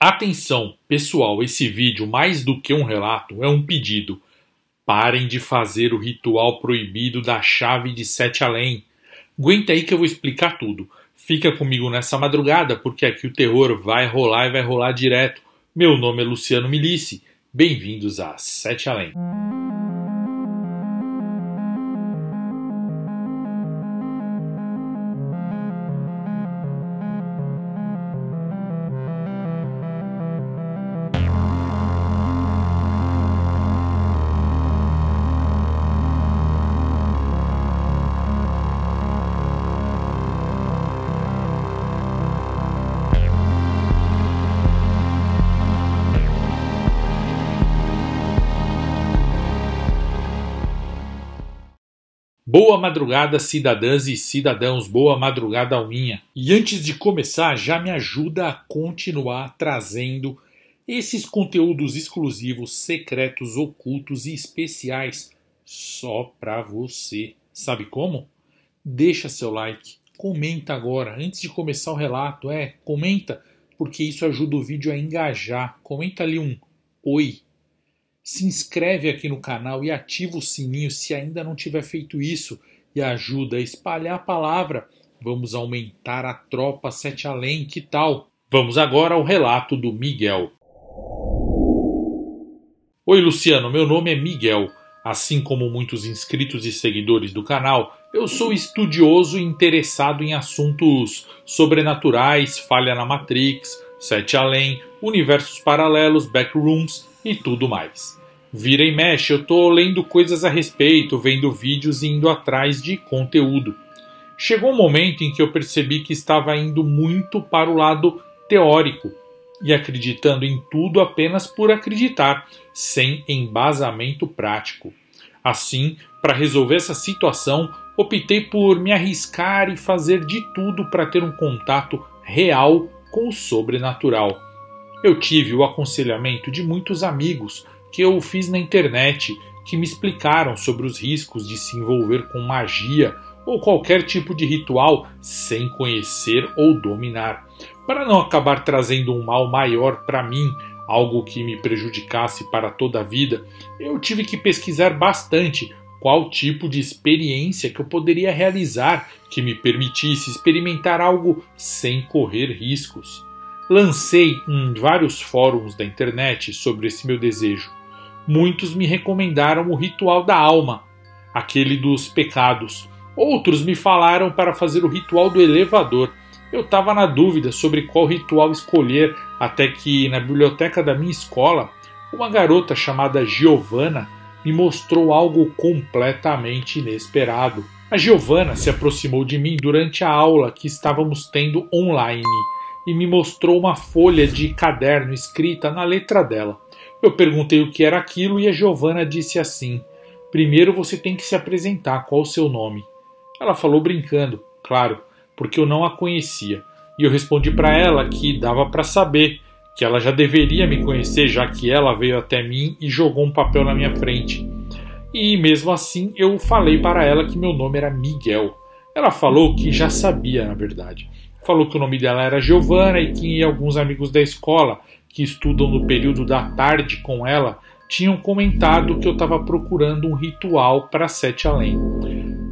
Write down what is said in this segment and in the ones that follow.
Atenção, pessoal, esse vídeo, mais do que um relato, é um pedido. Parem de fazer o ritual proibido da chave de sete além. Aguenta aí que eu vou explicar tudo. Fica comigo nessa madrugada, porque aqui o terror vai rolar e vai rolar direto. Meu nome é Luciano Milici. Bem-vindos a Sete Além. Boa madrugada, cidadãs e cidadãos, boa madrugada alminha. E antes de começar, já me ajuda a continuar trazendo esses conteúdos exclusivos, secretos, ocultos e especiais só pra você. Sabe como? Deixa seu like, comenta agora, antes de começar o relato, comenta, porque isso ajuda o vídeo a engajar. Comenta ali um oi. Se inscreve aqui no canal e ativa o sininho se ainda não tiver feito isso e ajuda a espalhar a palavra. Vamos aumentar a tropa Sete Além, que tal? Vamos agora ao relato do Miguel. Oi Luciano, meu nome é Miguel. Assim como muitos inscritos e seguidores do canal, eu sou estudioso e interessado em assuntos sobrenaturais, falha na Matrix, Sete Além, universos paralelos, backrooms e tudo mais. Vira e mexe, eu tô lendo coisas a respeito, vendo vídeos e indo atrás de conteúdo. Chegou um momento em que eu percebi que estava indo muito para o lado teórico e acreditando em tudo apenas por acreditar, sem embasamento prático. Assim, para resolver essa situação, optei por me arriscar e fazer de tudo para ter um contato real com o sobrenatural. Eu tive o aconselhamento de muitos amigos que eu fiz na internet, que me explicaram sobre os riscos de se envolver com magia ou qualquer tipo de ritual sem conhecer ou dominar. Para não acabar trazendo um mal maior para mim, algo que me prejudicasse para toda a vida, eu tive que pesquisar bastante qual tipo de experiência que eu poderia realizar que me permitisse experimentar algo sem correr riscos. Lancei em vários fóruns da internet sobre esse meu desejo. Muitos me recomendaram o ritual da alma, aquele dos pecados. Outros me falaram para fazer o ritual do elevador. Eu estava na dúvida sobre qual ritual escolher, até que na biblioteca da minha escola, uma garota chamada Giovanna me mostrou algo completamente inesperado. A Giovanna se aproximou de mim durante a aula que estávamos tendo online e me mostrou uma folha de caderno escrita na letra dela. Eu perguntei o que era aquilo e a Giovanna disse assim: primeiro você tem que se apresentar, qual o seu nome? Ela falou brincando, claro, porque eu não a conhecia. E eu respondi para ela que dava para saber, que ela já deveria me conhecer, já que ela veio até mim e jogou um papel na minha frente. E mesmo assim eu falei para ela que meu nome era Miguel. Ela falou que já sabia, na verdade. Falou que o nome dela era Giovanna e que alguns amigos da escola que estudam no período da tarde com ela tinham comentado que eu estava procurando um ritual para Sete Além.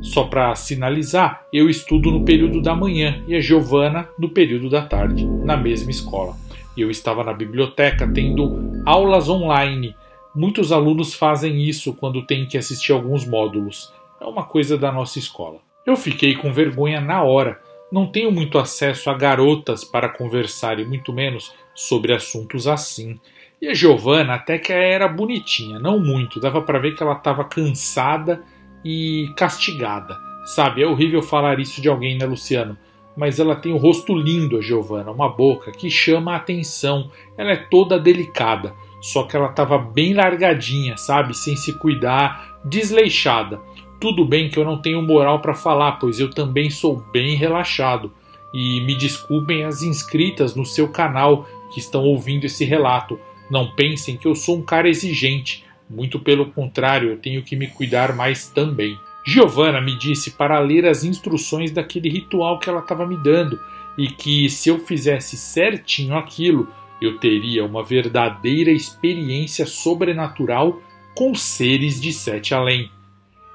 Só para sinalizar, eu estudo no período da manhã e a Giovanna no período da tarde, na mesma escola. Eu estava na biblioteca tendo aulas online. Muitos alunos fazem isso quando têm que assistir alguns módulos. É uma coisa da nossa escola. Eu fiquei com vergonha na hora. Não tenho muito acesso a garotas para conversar e muito menos sobre assuntos assim. E a Giovanna até que era bonitinha, não muito. Dava para ver que ela estava cansada e castigada. Sabe, é horrível falar isso de alguém, né, Luciano? Mas ela tem um rosto lindo, a Giovanna, uma boca que chama a atenção. Ela é toda delicada, só que ela estava bem largadinha, sabe, sem se cuidar, desleixada. Tudo bem que eu não tenho moral para falar, pois eu também sou bem relaxado. E me desculpem as inscritas no seu canal que estão ouvindo esse relato. Não pensem que eu sou um cara exigente. Muito pelo contrário, eu tenho que me cuidar mais também. Giovanna me disse para ler as instruções daquele ritual que ela estava me dando e que se eu fizesse certinho aquilo, eu teria uma verdadeira experiência sobrenatural com seres de Sete Além.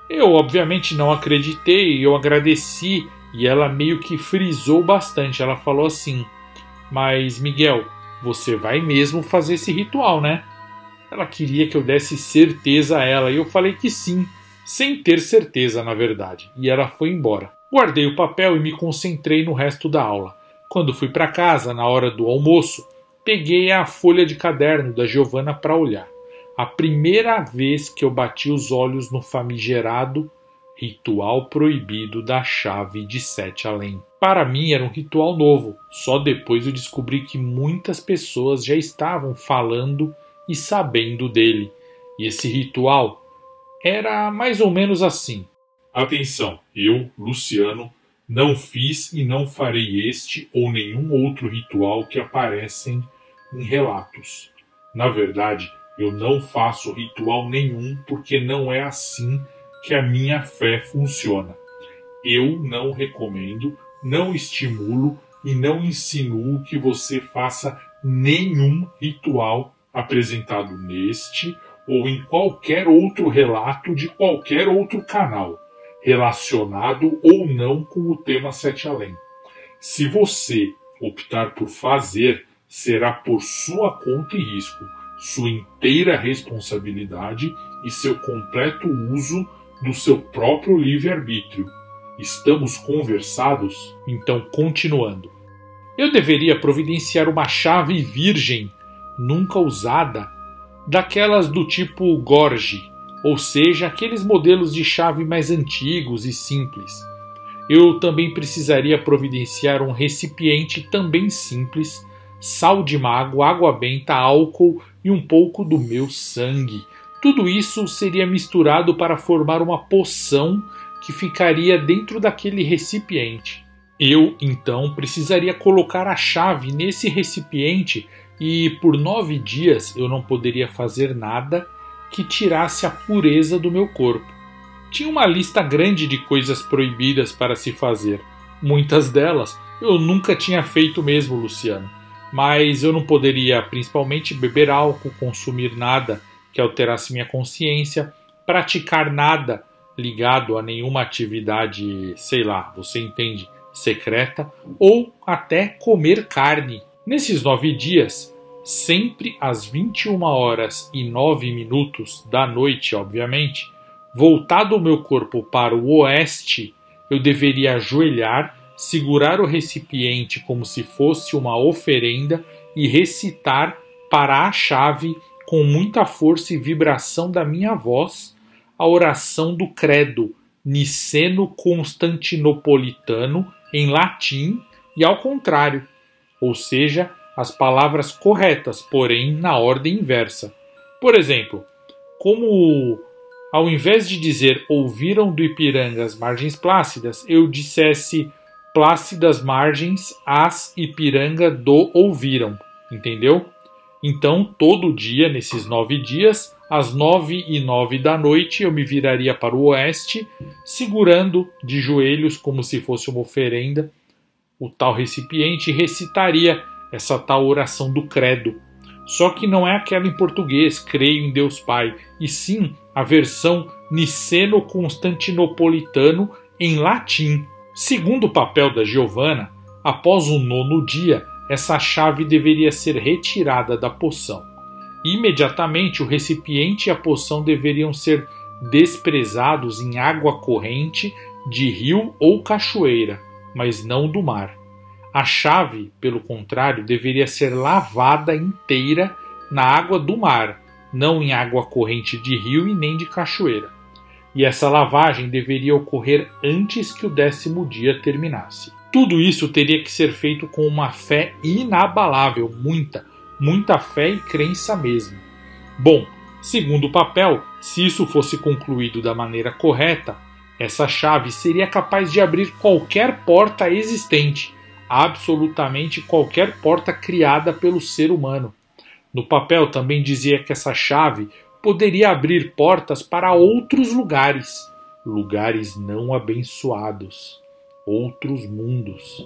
Eu obviamente não acreditei, eu agradeci e ela meio que frisou bastante. Ela falou assim: "Mas Miguel, você vai mesmo fazer esse ritual, né?" Ela queria que eu desse certeza a ela e eu falei que sim, sem ter certeza na verdade, e ela foi embora. Guardei o papel e me concentrei no resto da aula. Quando fui para casa, na hora do almoço, peguei a folha de caderno da Giovanna para olhar. A primeira vez que eu bati os olhos no famigerado ritual proibido da chave de Sete Além. Para mim era um ritual novo, só depois eu descobri que muitas pessoas já estavam falando e sabendo dele. E esse ritual era mais ou menos assim. Atenção, eu, Luciano, não fiz e não farei este ou nenhum outro ritual que aparecem em relatos. Na verdade, eu não faço ritual nenhum porque não é assim que a minha fé funciona. Eu não recomendo, não estimulo e não insinuo que você faça nenhum ritual apresentado neste ou em qualquer outro relato de qualquer outro canal, relacionado ou não com o tema Sete Além. Se você optar por fazer, será por sua conta e risco, sua inteira responsabilidade e seu completo uso do seu próprio livre-arbítrio. Estamos conversados? Então, continuando. Eu deveria providenciar uma chave virgem, nunca usada, daquelas do tipo Gorge, ou seja, aqueles modelos de chave mais antigos e simples. Eu também precisaria providenciar um recipiente também simples, sal de mago, água benta, álcool e um pouco do meu sangue. Tudo isso seria misturado para formar uma poção que ficaria dentro daquele recipiente. Eu, então, precisaria colocar a chave nesse recipiente e por 9 dias eu não poderia fazer nada que tirasse a pureza do meu corpo. Tinha uma lista grande de coisas proibidas para se fazer. Muitas delas eu nunca tinha feito mesmo, Luciano. Mas eu não poderia, principalmente, beber álcool, consumir nada que alterasse minha consciência, praticar nada ligado a nenhuma atividade, sei lá, você entende, secreta, ou até comer carne. Nesses 9 dias, sempre às 21h09 da noite, obviamente, voltado o meu corpo para o oeste, eu deveria ajoelhar, segurar o recipiente como se fosse uma oferenda e recitar para a chave, com muita força e vibração da minha voz, a oração do credo niceno-constantinopolitano em latim e ao contrário, ou seja, as palavras corretas, porém na ordem inversa. Por exemplo, como ao invés de dizer ouviram do Ipiranga as margens plácidas, eu dissesse plácidas margens as Ipiranga do ouviram, entendeu? Então, todo dia, nesses 9 dias, às 9h09 da noite, eu me viraria para o oeste, segurando de joelhos como se fosse uma oferenda o tal recipiente e recitaria essa tal oração do credo. Só que não é aquela em português, creio em Deus Pai, e sim a versão niceno-constantinopolitano em latim. Segundo o papel da Giovanna, após o 9º dia, essa chave deveria ser retirada da poção. Imediatamente, o recipiente e a poção deveriam ser desprezados em água corrente de rio ou cachoeira, mas não do mar. A chave, pelo contrário, deveria ser lavada inteira na água do mar, não em água corrente de rio e nem de cachoeira. E essa lavagem deveria ocorrer antes que o 10º dia terminasse. Tudo isso teria que ser feito com uma fé inabalável, muita fé e crença mesmo. Bom, segundo o papel, se isso fosse concluído da maneira correta, essa chave seria capaz de abrir qualquer porta existente, absolutamente qualquer porta criada pelo ser humano. No papel também dizia que essa chave poderia abrir portas para outros lugares, lugares não abençoados, outros mundos.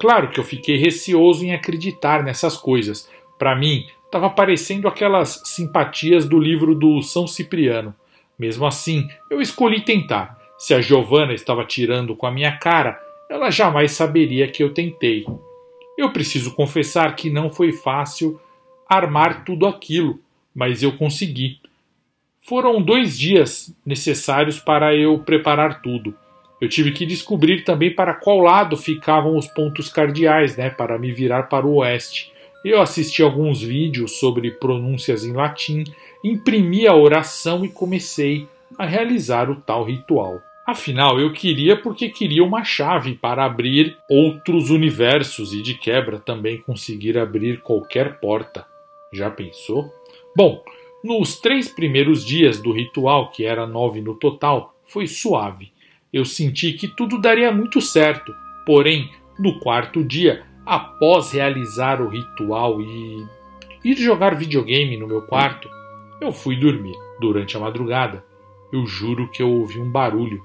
Claro que eu fiquei receoso em acreditar nessas coisas, Para mim, estava parecendo aquelas simpatias do livro do São Cipriano. Mesmo assim, eu escolhi tentar. Se a Giovanna estava tirando com a minha cara, ela jamais saberia que eu tentei. Eu preciso confessar que não foi fácil armar tudo aquilo, mas eu consegui. Foram 2 dias necessários para eu preparar tudo. Eu tive que descobrir também para qual lado ficavam os pontos cardeais, para me virar para o oeste. Eu assisti alguns vídeos sobre pronúncias em latim, imprimi a oração e comecei a realizar o tal ritual. Afinal, eu queria porque queria uma chave para abrir outros universos e de quebra também conseguir abrir qualquer porta. Já pensou? Bom, nos 3 primeiros dias do ritual, que era 9 no total, foi suave. Eu senti que tudo daria muito certo, porém, no 4º dia, após realizar o ritual e ir jogar videogame no meu quarto, eu fui dormir. Durante a madrugada, eu juro que eu ouvi um barulho.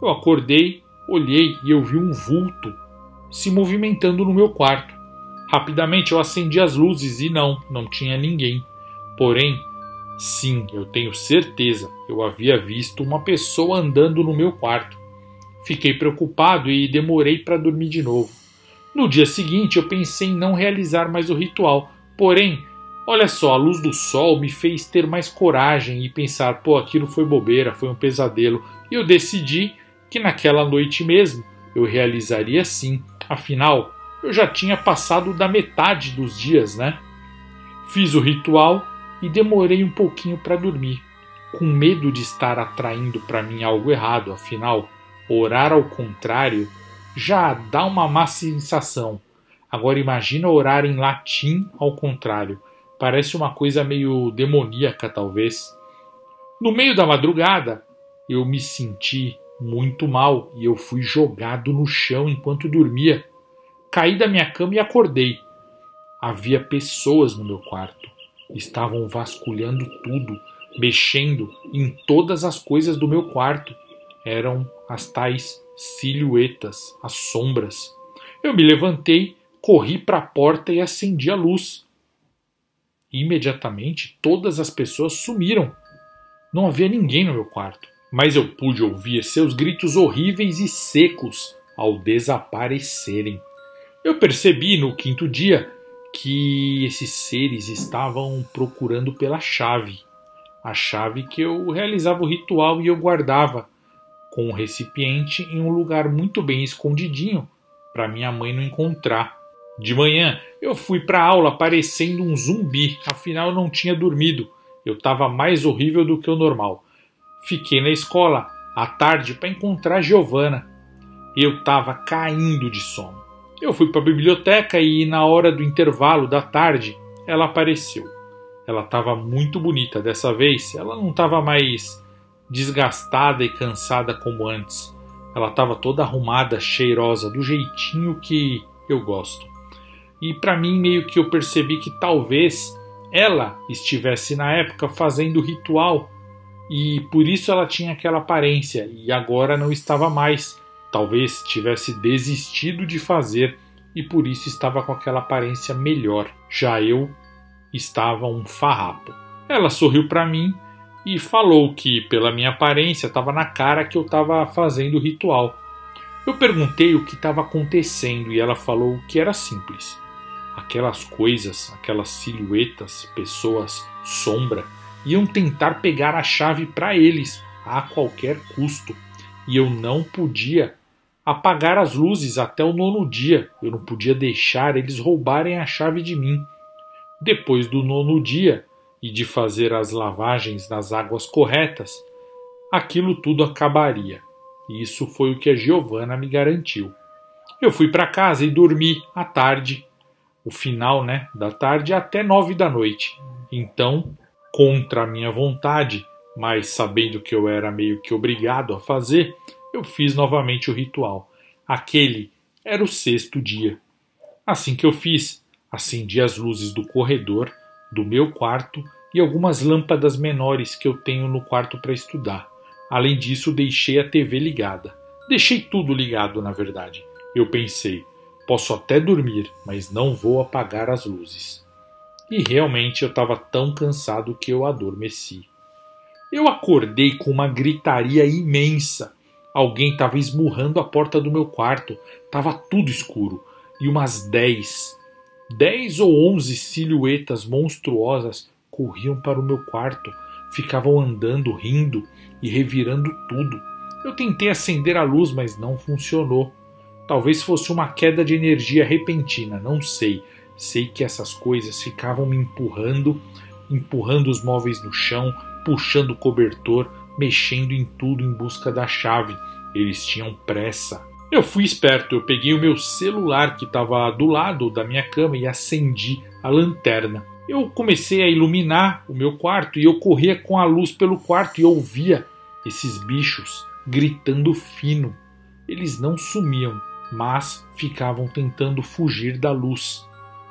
Eu acordei, olhei e eu vi um vulto se movimentando no meu quarto. Rapidamente eu acendi as luzes e não tinha ninguém. Porém, sim, eu tenho certeza, eu havia visto uma pessoa andando no meu quarto. Fiquei preocupado e demorei para dormir de novo. No dia seguinte eu pensei em não realizar mais o ritual, porém, olha só, a luz do sol me fez ter mais coragem e pensar, aquilo foi bobeira, foi um pesadelo, e eu decidi que naquela noite mesmo eu realizaria sim, afinal, eu já tinha passado da metade dos dias, Fiz o ritual e demorei um pouquinho para dormir, com medo de estar atraindo para mim algo errado, afinal, orar ao contrário já dá uma má sensação. Agora imagina orar em latim ao contrário. Parece uma coisa meio demoníaca, talvez. No meio da madrugada, eu me senti muito mal e eu fui jogado no chão enquanto dormia. Caí da minha cama e acordei. Havia pessoas no meu quarto. Estavam vasculhando tudo, mexendo em todas as coisas do meu quarto. Eram as tais silhuetas, as sombras. Eu me levantei, corri para a porta e acendi a luz. Imediatamente, todas as pessoas sumiram. Não havia ninguém no meu quarto, mas eu pude ouvir seus gritos horríveis e secos ao desaparecerem. Eu percebi no 5º dia que esses seres estavam procurando pela chave. A chave que eu realizava o ritual e eu guardava com o recipiente em um lugar muito bem escondidinho para minha mãe não encontrar. De manhã eu fui para a aula parecendo um zumbi, afinal eu não tinha dormido. Eu estava mais horrível do que o normal. Fiquei na escola à tarde para encontrar Giovanna. Eu estava caindo de sono. Eu fui para a biblioteca e na hora do intervalo da tarde ela apareceu. Ela estava muito bonita dessa vez, ela não estava mais desgastada e cansada como antes. Ela estava toda arrumada, cheirosa, do jeitinho que eu gosto. E para mim meio que eu percebi que talvez ela estivesse na época fazendo o ritual e por isso ela tinha aquela aparência e agora não estava mais. Talvez tivesse desistido de fazer e por isso estava com aquela aparência melhor. Já eu estava um farrapo. Ela sorriu para mim e falou que pela minha aparência estava na cara que eu estava fazendo o ritual. Eu perguntei o que estava acontecendo e ela falou que era simples. Aquelas coisas, aquelas silhuetas, pessoas, sombra, iam tentar pegar a chave para eles a qualquer custo. E eu não podia apagar as luzes até o 9º dia. Eu não podia deixar eles roubarem a chave de mim. Depois do 9º dia e de fazer as lavagens nas águas corretas, aquilo tudo acabaria. E isso foi o que a Giovanna me garantiu. Eu fui para casa e dormi à tarde, o final da tarde até 9 da noite. Então, contra a minha vontade, mas sabendo que eu era meio que obrigado a fazer, eu fiz novamente o ritual. Aquele era o 6º dia. Assim que eu fiz, acendi as luzes do corredor, do meu quarto e algumas lâmpadas menores que eu tenho no quarto para estudar. Além disso, deixei a TV ligada. Deixei tudo ligado, na verdade. Eu pensei, posso até dormir, mas não vou apagar as luzes. E realmente eu estava tão cansado que eu adormeci. Eu acordei com uma gritaria imensa. Alguém estava esmurrando a porta do meu quarto. Estava tudo escuro. E umas 10 ou 11 silhuetas monstruosas corriam para o meu quarto. Ficavam andando, rindo e revirando tudo. Eu tentei acender a luz, mas não funcionou. Talvez fosse uma queda de energia repentina, não sei. Sei que essas coisas ficavam me empurrando os móveis no chão, puxando o cobertor, mexendo em tudo em busca da chave. Eles tinham pressa. Eu fui esperto, eu peguei o meu celular que estava do lado da minha cama e acendi a lanterna. Eu comecei a iluminar o meu quarto e eu corria com a luz pelo quarto e ouvia esses bichos gritando fino. Eles não sumiam, mas ficavam tentando fugir da luz.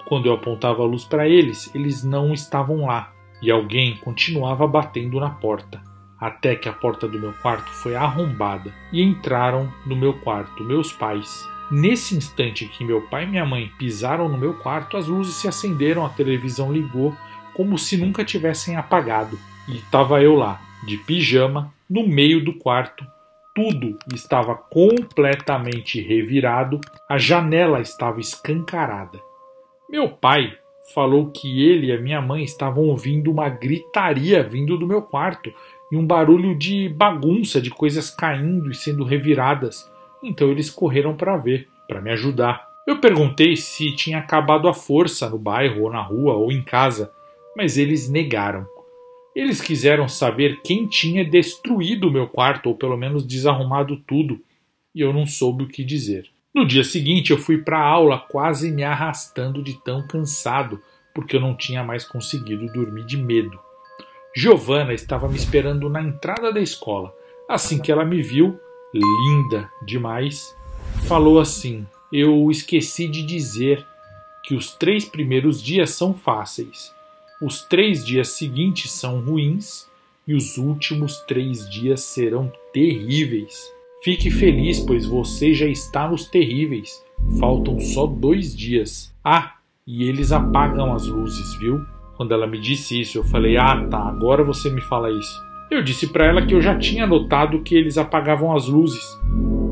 Quando eu apontava a luz para eles, eles não estavam lá. E alguém continuava batendo na porta, até que a porta do meu quarto foi arrombada e entraram no meu quarto meus pais. Nesse instante que meu pai e minha mãe pisaram no meu quarto, as luzes se acenderam, a televisão ligou, como se nunca tivessem apagado. E estava eu lá, de pijama, no meio do quarto. Tudo estava completamente revirado, a janela estava escancarada. Meu pai falou que ele e a minha mãe estavam ouvindo uma gritaria vindo do meu quarto e um barulho de bagunça, de coisas caindo e sendo reviradas. Então eles correram para ver, para me ajudar. Eu perguntei se tinha acabado a força no bairro, ou na rua, ou em casa, mas eles negaram. Eles quiseram saber quem tinha destruído o meu quarto, ou pelo menos desarrumado tudo, e eu não soube o que dizer. No dia seguinte eu fui para a aula quase me arrastando de tão cansado, porque eu não tinha mais conseguido dormir de medo. Giovanna estava me esperando na entrada da escola. Assim que ela me viu, linda demais, falou assim: eu esqueci de dizer que os 3 primeiros dias são fáceis, os 3 dias seguintes são ruins e os últimos 3 dias serão terríveis. Fique feliz, pois você já está nos terríveis. Faltam só 2 dias. Ah, e eles apagam as luzes, viu? Quando ela me disse isso, eu falei: ah, tá, agora você me fala isso. Eu disse para ela que eu já tinha notado que eles apagavam as luzes.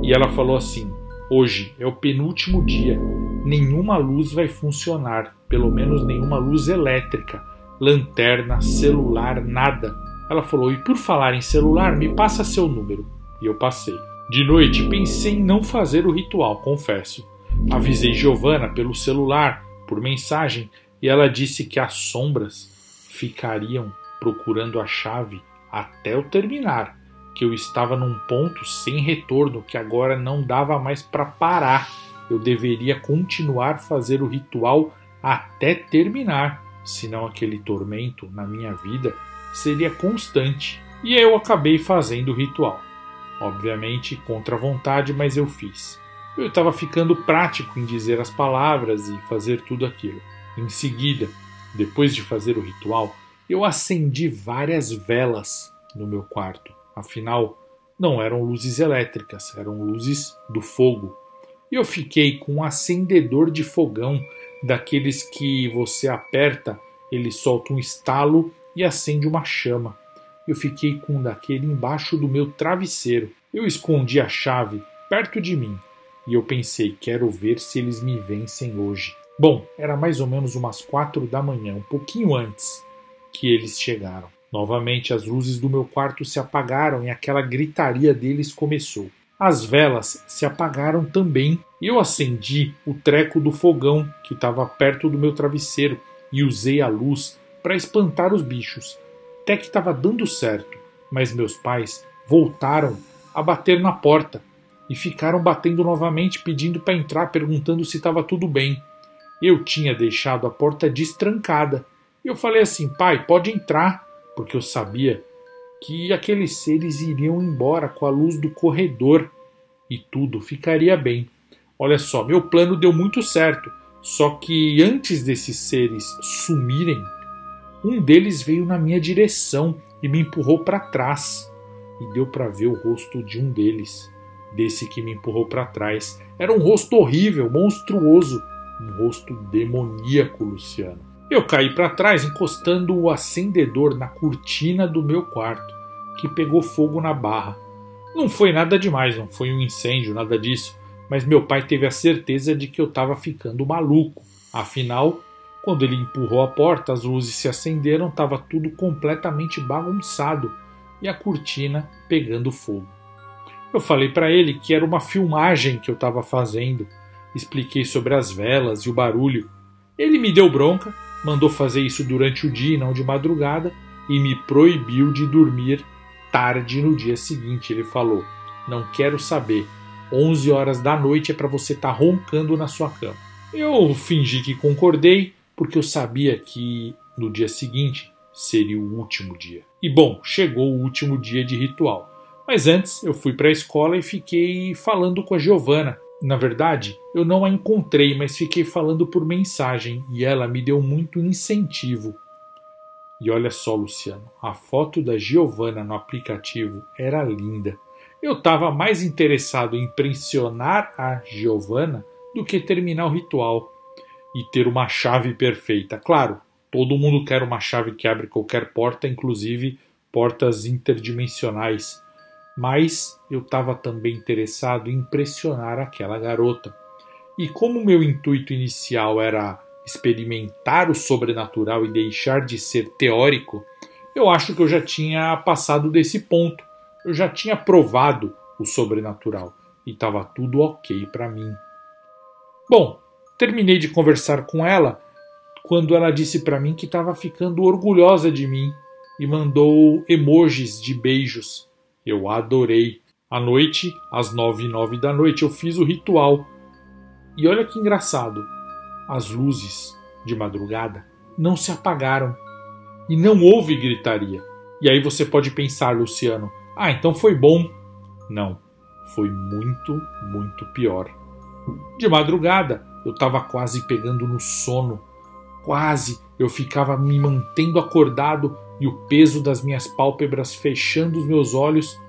E ela falou assim: hoje é o penúltimo dia. Nenhuma luz vai funcionar, pelo menos nenhuma luz elétrica, lanterna, celular, nada. Ela falou: e por falar em celular, me passa seu número. E eu passei. De noite pensei em não fazer o ritual, confesso. Avisei Giovanna pelo celular, por mensagem, e ela disse que as sombras ficariam procurando a chave até eu terminar, que eu estava num ponto sem retorno, que agora não dava mais para parar. Eu deveria continuar a fazer o ritual até terminar, senão aquele tormento na minha vida seria constante. E eu acabei fazendo o ritual. Obviamente contra a vontade, mas eu fiz. Eu estava ficando prático em dizer as palavras e fazer tudo aquilo. Em seguida, depois de fazer o ritual, eu acendi várias velas no meu quarto. Afinal, não eram luzes elétricas, eram luzes do fogo. E eu fiquei com um acendedor de fogão, daqueles que você aperta, ele solta um estalo e acende uma chama. Eu fiquei com um daquele embaixo do meu travesseiro. Eu escondi a chave perto de mim e eu pensei: quero ver se eles me vencem hoje. Bom, era mais ou menos umas 4 da manhã, um pouquinho antes que eles chegaram. Novamente as luzes do meu quarto se apagaram e aquela gritaria deles começou. As velas se apagaram também. Eu acendi o treco do fogão que estava perto do meu travesseiro e usei a luz para espantar os bichos. Até que estava dando certo, mas meus pais voltaram a bater na porta e ficaram batendo novamente, pedindo para entrar, perguntando se estava tudo bem. Eu tinha deixado a porta destrancada. E eu falei assim: pai, pode entrar, porque eu sabia que aqueles seres iriam embora com a luz do corredor e tudo ficaria bem. Olha só, meu plano deu muito certo, só que antes desses seres sumirem, um deles veio na minha direção e me empurrou para trás. E deu para ver o rosto de um deles, desse que me empurrou para trás. Era um rosto horrível, monstruoso, um rosto demoníaco, Luciano. Eu caí para trás encostando o acendedor na cortina do meu quarto, que pegou fogo na barra. Não foi nada demais, não foi um incêndio, nada disso, mas meu pai teve a certeza de que eu estava ficando maluco. Afinal, quando ele empurrou a porta, as luzes se acenderam, estava tudo completamente bagunçado e a cortina pegando fogo. Eu falei para ele que era uma filmagem que eu estava fazendo, expliquei sobre as velas e o barulho. Ele me deu bronca, mandou fazer isso durante o dia e não de madrugada e me proibiu de dormir tarde no dia seguinte. Ele falou: não quero saber, 11 horas da noite é para você estar roncando na sua cama. Eu fingi que concordei, porque eu sabia que no dia seguinte seria o último dia. E bom, chegou o último dia de ritual. Mas antes eu fui para a escola e fiquei falando com a Giovana. Na verdade, eu não a encontrei, mas fiquei falando por mensagem e ela me deu muito incentivo. E olha só, Luciano, a foto da Giovana no aplicativo era linda. Eu estava mais interessado em impressionar a Giovana do que terminar o ritual e ter uma chave perfeita. Claro, todo mundo quer uma chave que abre qualquer porta, inclusive portas interdimensionais. Mas eu estava também interessado em impressionar aquela garota. E como meu intuito inicial era experimentar o sobrenatural e deixar de ser teórico, eu acho que eu já tinha passado desse ponto. Eu já tinha provado o sobrenatural e estava tudo ok para mim. Bom, terminei de conversar com ela quando ela disse para mim que estava ficando orgulhosa de mim e mandou emojis de beijos. Eu adorei. À noite, às 9h09 da noite, eu fiz o ritual. E olha que engraçado, as luzes de madrugada não se apagaram e não houve gritaria. E aí você pode pensar, Luciano, então foi bom. Não, foi muito, muito pior. De madrugada, eu estava quase pegando no sono. Quase, eu ficava me mantendo acordado e o peso das minhas pálpebras fechando os meus olhos.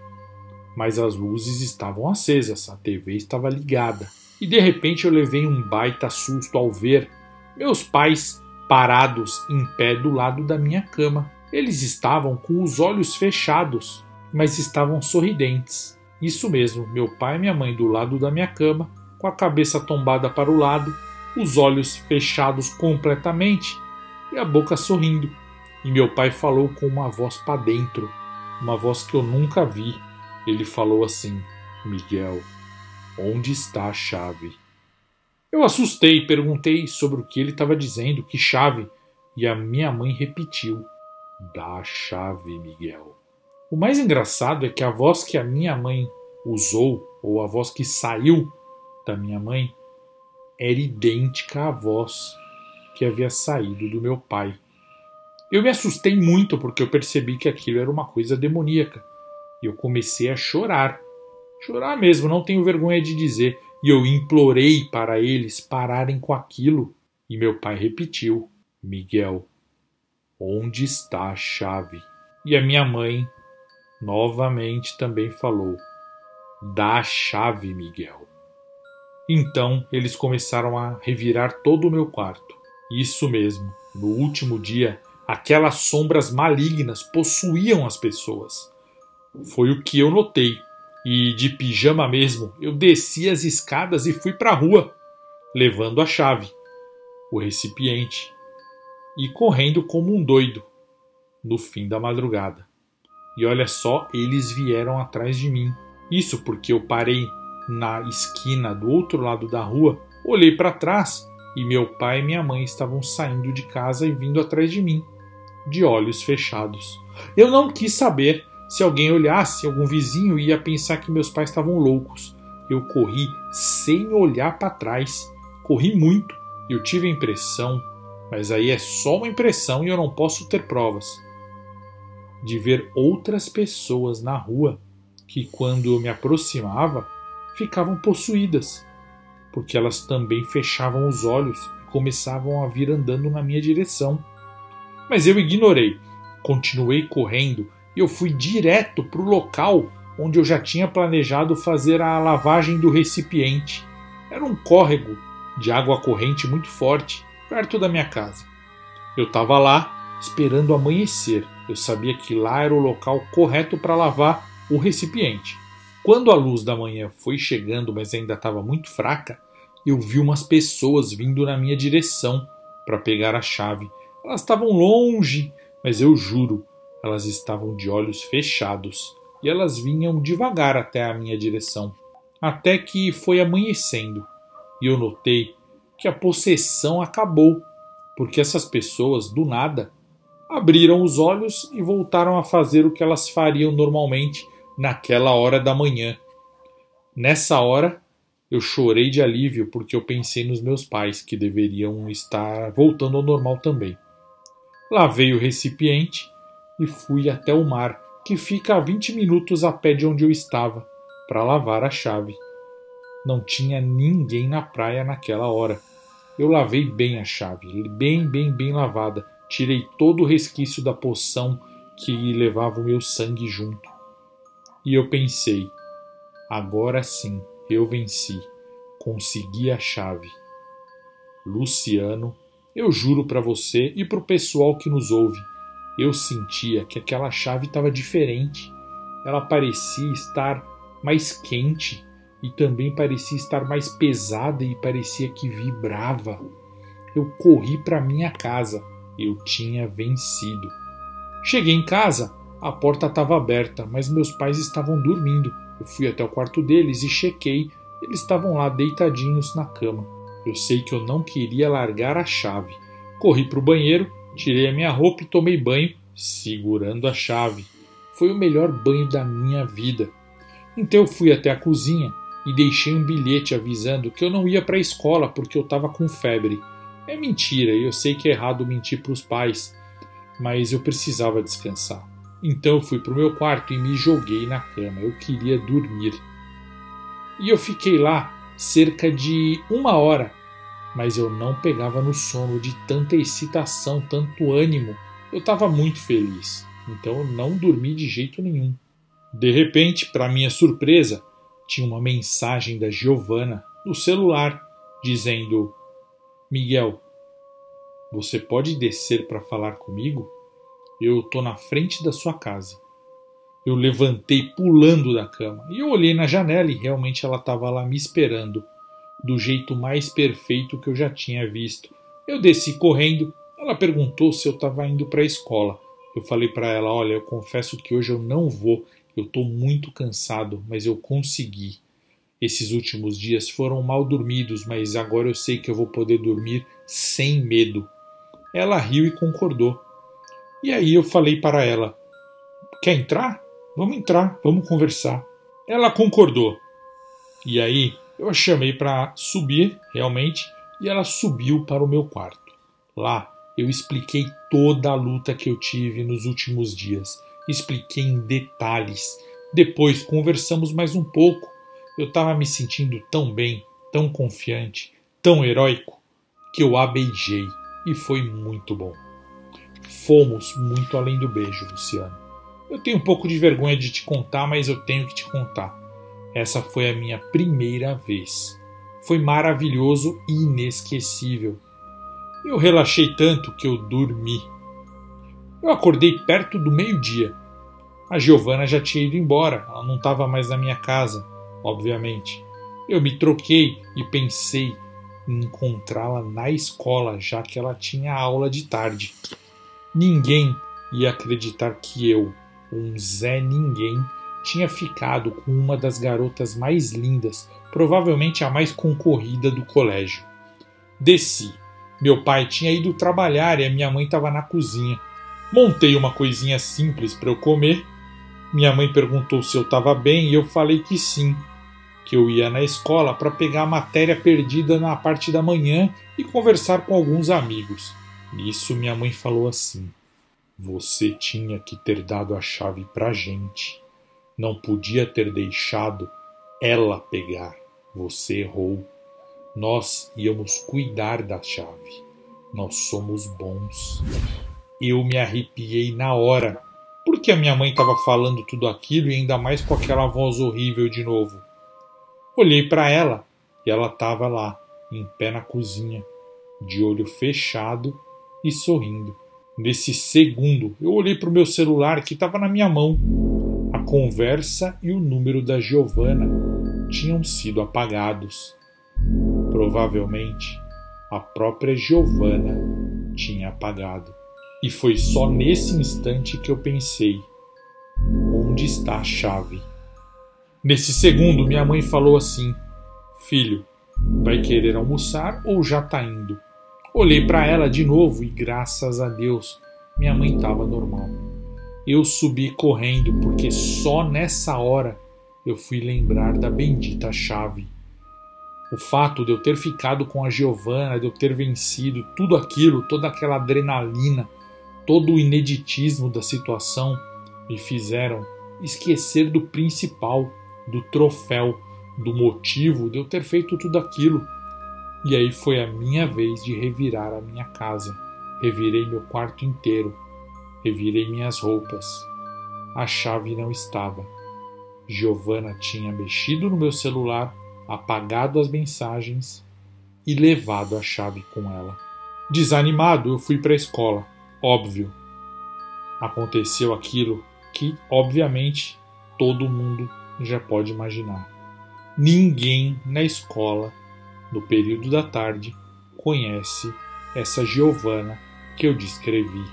Mas as luzes estavam acesas, a TV estava ligada. E de repente eu levei um baita susto ao ver meus pais parados em pé do lado da minha cama. Eles estavam com os olhos fechados, mas estavam sorridentes. Isso mesmo, meu pai e minha mãe do lado da minha cama, com a cabeça tombada para o lado, os olhos fechados completamente e a boca sorrindo. E meu pai falou com uma voz para dentro, uma voz que eu nunca vi. Ele falou assim: Miguel, onde está a chave? Eu assustei e perguntei sobre o que ele estava dizendo, que chave, e a minha mãe repetiu: dá a chave, Miguel. O mais engraçado é que a voz que a minha mãe usou, ou a voz que saiu da minha mãe, era idêntica à voz que havia saído do meu pai. Eu me assustei muito porque eu percebi que aquilo era uma coisa demoníaca. E eu comecei a chorar. Chorar mesmo, não tenho vergonha de dizer. E eu implorei para eles pararem com aquilo. E meu pai repetiu: Miguel, onde está a chave? E a minha mãe novamente também falou: dá a chave, Miguel. Então eles começaram a revirar todo o meu quarto. Isso mesmo, no último dia, aquelas sombras malignas possuíam as pessoas. Foi o que eu notei. E de pijama mesmo, eu desci as escadas e fui para a rua, levando a chave, o recipiente, e correndo como um doido, no fim da madrugada. E olha só, eles vieram atrás de mim. Isso porque eu parei na esquina do outro lado da rua, olhei para trás e meu pai e minha mãe estavam saindo de casa e vindo atrás de mim, de olhos fechados. Eu não quis saber. Se alguém olhasse, algum vizinho ia pensar que meus pais estavam loucos. Eu corri sem olhar para trás. Corri muito. Eu tive a impressão, mas aí é só uma impressão e eu não posso ter provas, de ver outras pessoas na rua que, quando eu me aproximava, ficavam possuídas, porque elas também fechavam os olhos e começavam a vir andando na minha direção. Mas eu ignorei. Continuei correndo. E eu fui direto para o local onde eu já tinha planejado fazer a lavagem do recipiente. Era um córrego de água corrente muito forte, perto da minha casa. Eu estava lá esperando amanhecer. Eu sabia que lá era o local correto para lavar o recipiente. Quando a luz da manhã foi chegando, mas ainda estava muito fraca, eu vi umas pessoas vindo na minha direção para pegar a chave. Elas estavam longe, mas eu juro, elas estavam de olhos fechados e elas vinham devagar até a minha direção. Até que foi amanhecendo e eu notei que a possessão acabou, porque essas pessoas, do nada, abriram os olhos e voltaram a fazer o que elas fariam normalmente naquela hora da manhã. Nessa hora, eu chorei de alívio porque eu pensei nos meus pais, que deveriam estar voltando ao normal também. Lavei o recipiente e fui até o mar, que fica a 20 minutos a pé de onde eu estava, para lavar a chave. Não tinha ninguém na praia naquela hora. Eu lavei bem a chave, bem lavada. Tirei todo o resquício da poção que levava o meu sangue junto. E eu pensei, agora sim, eu venci. Consegui a chave. Luciano, eu juro para você e para o pessoal que nos ouve, eu sentia que aquela chave estava diferente. Ela parecia estar mais quente e também parecia estar mais pesada e parecia que vibrava. Eu corri para minha casa. Eu tinha vencido. Cheguei em casa, a porta estava aberta, mas meus pais estavam dormindo. Eu fui até o quarto deles e chequei. Eles estavam lá deitadinhos na cama. Eu sei que eu não queria largar a chave. Corri para o banheiro, tirei a minha roupa e tomei banho, segurando a chave. Foi o melhor banho da minha vida. Então eu fui até a cozinha e deixei um bilhete avisando que eu não ia para a escola porque eu estava com febre. É mentira, e eu sei que é errado mentir para os pais, mas eu precisava descansar. Então eu fui para o meu quarto e me joguei na cama. Eu queria dormir. E eu fiquei lá cerca de 1 hora, mas eu não pegava no sono de tanta excitação, tanto ânimo. Eu estava muito feliz, então eu não dormi de jeito nenhum. De repente, para minha surpresa, tinha uma mensagem da Giovana no celular, dizendo: Miguel, você pode descer para falar comigo? Eu estou na frente da sua casa. Eu levantei pulando da cama e eu olhei na janela e realmente ela estava lá me esperando, do jeito mais perfeito que eu já tinha visto. Eu desci correndo, ela perguntou se eu estava indo para a escola. Eu falei para ela, olha, eu confesso que hoje eu não vou, eu estou muito cansado, mas eu consegui. Esses últimos dias foram mal dormidos, mas agora eu sei que eu vou poder dormir sem medo. Ela riu e concordou. E aí eu falei para ela, quer entrar? Vamos entrar, vamos conversar. Ela concordou. E aí eu a chamei para subir, realmente, e ela subiu para o meu quarto. Lá eu expliquei toda a luta que eu tive nos últimos dias. Expliquei em detalhes. Depois conversamos mais um pouco. Eu estava me sentindo tão bem, tão confiante, tão heróico, que eu a beijei e foi muito bom. Fomos muito além do beijo, Luciano. Eu tenho um pouco de vergonha de te contar, mas eu tenho que te contar. Essa foi a minha primeira vez. Foi maravilhoso e inesquecível. Eu relaxei tanto que eu dormi. Eu acordei perto do meio-dia. A Giovana já tinha ido embora, ela não estava mais na minha casa, obviamente. Eu me troquei e pensei em encontrá-la na escola, já que ela tinha aula de tarde. Ninguém ia acreditar que eu, um Zé Ninguém, tinha ficado com uma das garotas mais lindas, provavelmente a mais concorrida do colégio. Desci. Meu pai tinha ido trabalhar e a minha mãe estava na cozinha. Montei uma coisinha simples para eu comer. Minha mãe perguntou se eu estava bem e eu falei que sim, que eu ia na escola para pegar a matéria perdida na parte da manhã e conversar com alguns amigos. Nisso minha mãe falou assim, você tinha que ter dado a chave pra gente. Não podia ter deixado ela pegar. Você errou. Nós íamos cuidar da chave. Nós somos bons. Eu me arrepiei na hora, porque a minha mãe estava falando tudo aquilo e ainda mais com aquela voz horrível de novo. Olhei para ela, e ela estava lá, em pé na cozinha, de olho fechado e sorrindo. Nesse segundo, eu olhei para o meu celular que estava na minha mão. A conversa e o número da Giovanna tinham sido apagados. Provavelmente, a própria Giovanna tinha apagado. E foi só nesse instante que eu pensei: onde está a chave? Nesse segundo, minha mãe falou assim: filho, vai querer almoçar ou já está indo? Olhei para ela de novo e, graças a Deus, minha mãe estava normal. Eu subi correndo porque só nessa hora eu fui lembrar da bendita chave. O fato de eu ter ficado com a Giovanna, de eu ter vencido tudo aquilo, toda aquela adrenalina, todo o ineditismo da situação, me fizeram esquecer do principal, do troféu, do motivo de eu ter feito tudo aquilo. E aí foi a minha vez de revirar a minha casa. Revirei meu quarto inteiro. Revirei minhas roupas. A chave não estava. Giovanna tinha mexido no meu celular, apagado as mensagens e levado a chave com ela. Desanimado, eu fui para a escola. Óbvio. Aconteceu aquilo que, obviamente, todo mundo já pode imaginar. Ninguém na escola, no período da tarde, conhece essa Giovanna que eu descrevi.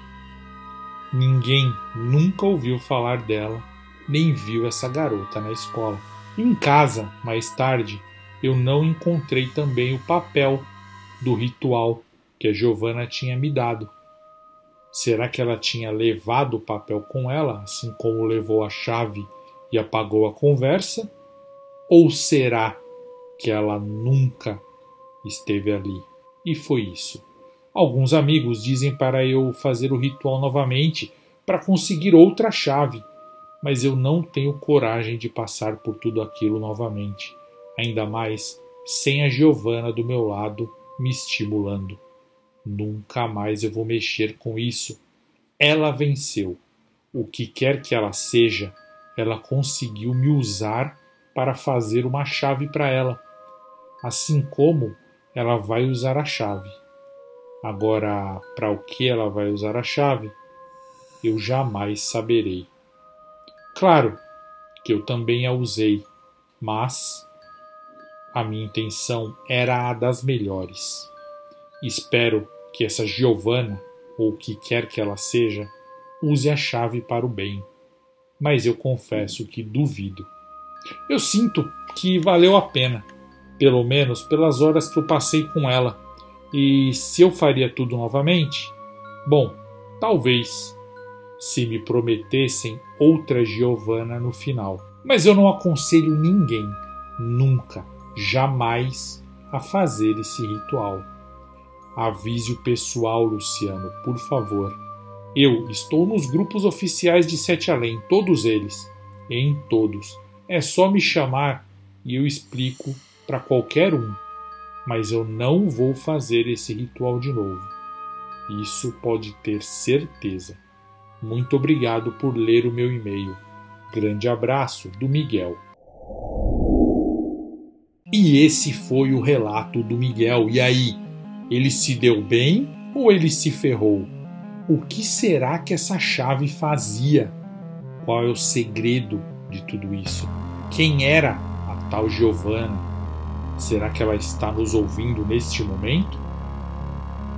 Ninguém nunca ouviu falar dela, nem viu essa garota na escola. Em casa, mais tarde, eu não encontrei também o papel do ritual que a Giovanna tinha me dado. Será que ela tinha levado o papel com ela, assim como levou a chave e apagou a conversa? Ou será que ela nunca esteve ali? E foi isso. Alguns amigos dizem para eu fazer o ritual novamente para conseguir outra chave, mas eu não tenho coragem de passar por tudo aquilo novamente, ainda mais sem a Giovanna do meu lado me estimulando. Nunca mais eu vou mexer com isso. Ela venceu. O que quer que ela seja, ela conseguiu me usar para fazer uma chave para ela, assim como ela vai usar a chave. Agora, para o que ela vai usar a chave, eu jamais saberei. Claro que eu também a usei, mas a minha intenção era a das melhores. Espero que essa Giovanna, ou o que quer que ela seja, use a chave para o bem, mas eu confesso que duvido. Eu sinto que valeu a pena, pelo menos pelas horas que eu passei com ela. E se eu faria tudo novamente? Bom, talvez, se me prometessem outra Giovanna no final. Mas eu não aconselho ninguém, nunca, jamais, a fazer esse ritual. Avise o pessoal, Luciano, por favor. Eu estou nos grupos oficiais de Sete Além, todos eles, em todos. É só me chamar e eu explico para qualquer um. Mas eu não vou fazer esse ritual de novo. Isso pode ter certeza. Muito obrigado por ler o meu e-mail. Grande abraço do Miguel. E esse foi o relato do Miguel. E aí, ele se deu bem ou ele se ferrou? O que será que essa chave fazia? Qual é o segredo de tudo isso? Quem era a tal Giovanna? Será que ela está nos ouvindo neste momento?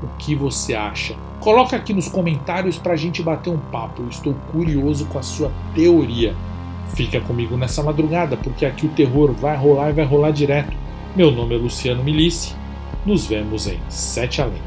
O que você acha? Coloca aqui nos comentários para a gente bater um papo. Eu estou curioso com a sua teoria. Fica comigo nessa madrugada, porque aqui o terror vai rolar e vai rolar direto. Meu nome é Luciano Milici. Nos vemos em Sete Além.